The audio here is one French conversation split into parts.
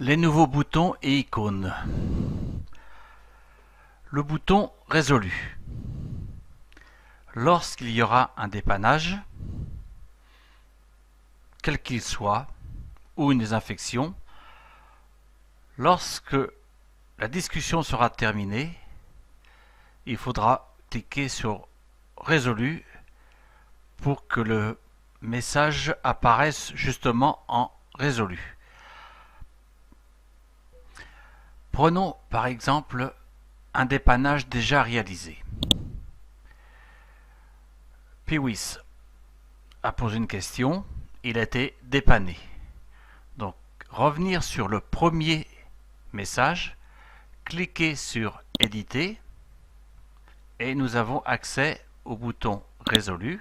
Les nouveaux boutons et icônes. Le bouton résolu. Lorsqu'il y aura un dépannage, quel qu'il soit, ou une désinfection, lorsque la discussion sera terminée, il faudra cliquer sur résolu pour que le message apparaisse justement en résolu. Prenons par exemple un dépannage déjà réalisé. Piwis a posé une question, il a été dépanné. Donc revenir sur le premier message, cliquer sur éditer et nous avons accès au bouton résolu.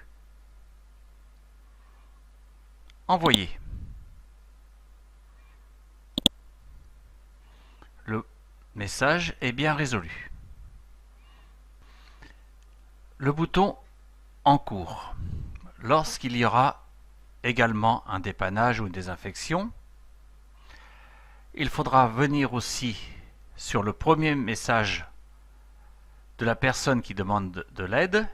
Envoyer. Le message est bien résolu. Le bouton en cours. Lorsqu'il y aura également un dépannage ou une désinfection, il faudra venir aussi sur le premier message de la personne qui demande de l'aide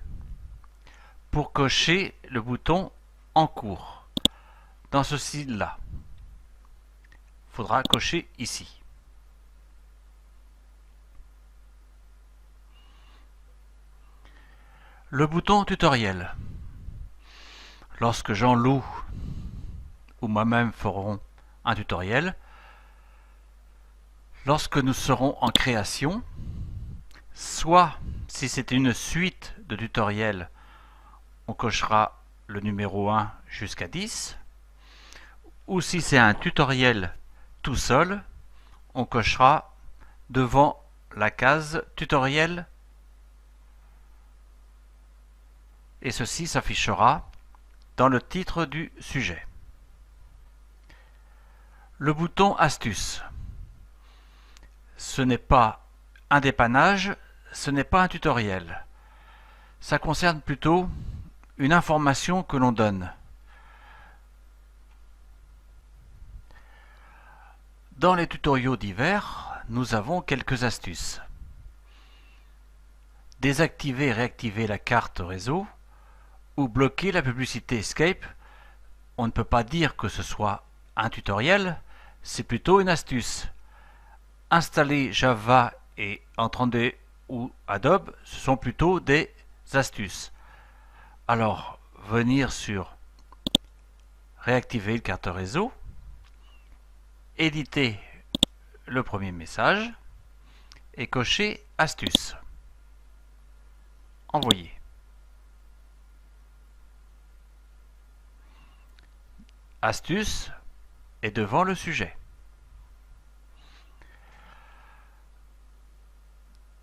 pour cocher le bouton en cours. Dans ce style-là, il faudra cocher ici. Le bouton tutoriel. Lorsque Jean-Loup ou moi-même ferons un tutoriel, lorsque nous serons en création, soit si c'est une suite de tutoriels, on cochera le numéro 1 jusqu'à 10, ou si c'est un tutoriel tout seul, on cochera devant la case tutoriel et ceci s'affichera dans le titre du sujet. Le bouton astuce. Ce n'est pas un dépannage, ce n'est pas un tutoriel. Ça concerne plutôt une information que l'on donne. Dans les tutoriaux divers, nous avons quelques astuces. Désactiver et réactiver la carte réseau ou bloquer la publicité Escape. On ne peut pas dire que ce soit un tutoriel, c'est plutôt une astuce. Installer Java et Entendre ou Adobe, ce sont plutôt des astuces. Alors, venir sur réactiver la carte réseau, éditer le premier message et cocher astuce. Envoyer. Astuce est devant le sujet.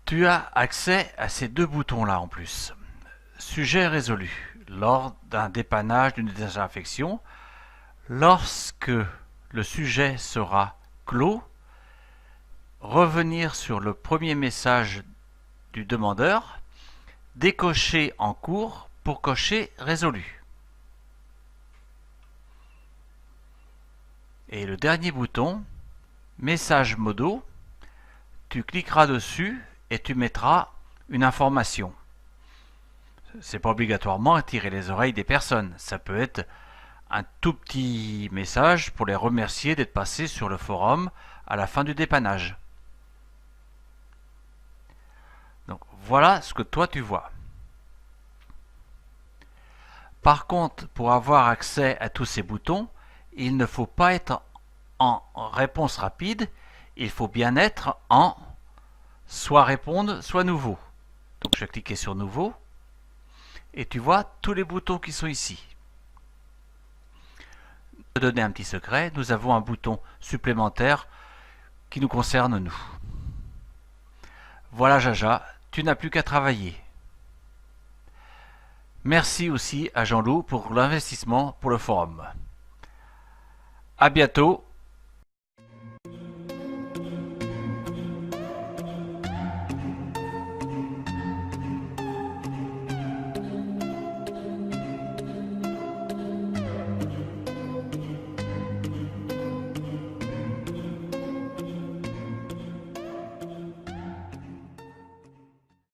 Tu as accès à ces deux boutons-là en plus. Sujet résolu. Lors d'un dépannage, d'une désinfection, lorsque le sujet sera clos, revenir sur le premier message du demandeur, décocher en cours pour cocher résolu. Et le dernier bouton, message modaux, tu cliqueras dessus et tu mettras une information. C'est pas obligatoirement attirer les oreilles des personnes. Ça peut être un tout petit message pour les remercier d'être passés sur le forum à la fin du dépannage. Donc voilà ce que toi tu vois. Par contre, pour avoir accès à tous ces boutons, il ne faut pas être en réponse rapide, il faut bien être en soit répondre, soit nouveau. Donc je vais cliquer sur nouveau et tu vois tous les boutons qui sont ici. Pour te donner un petit secret, nous avons un bouton supplémentaire qui nous concerne nous. Voilà Jaja, tu n'as plus qu'à travailler. Merci aussi à Jean-Loup pour l'investissement pour le forum. À bientôt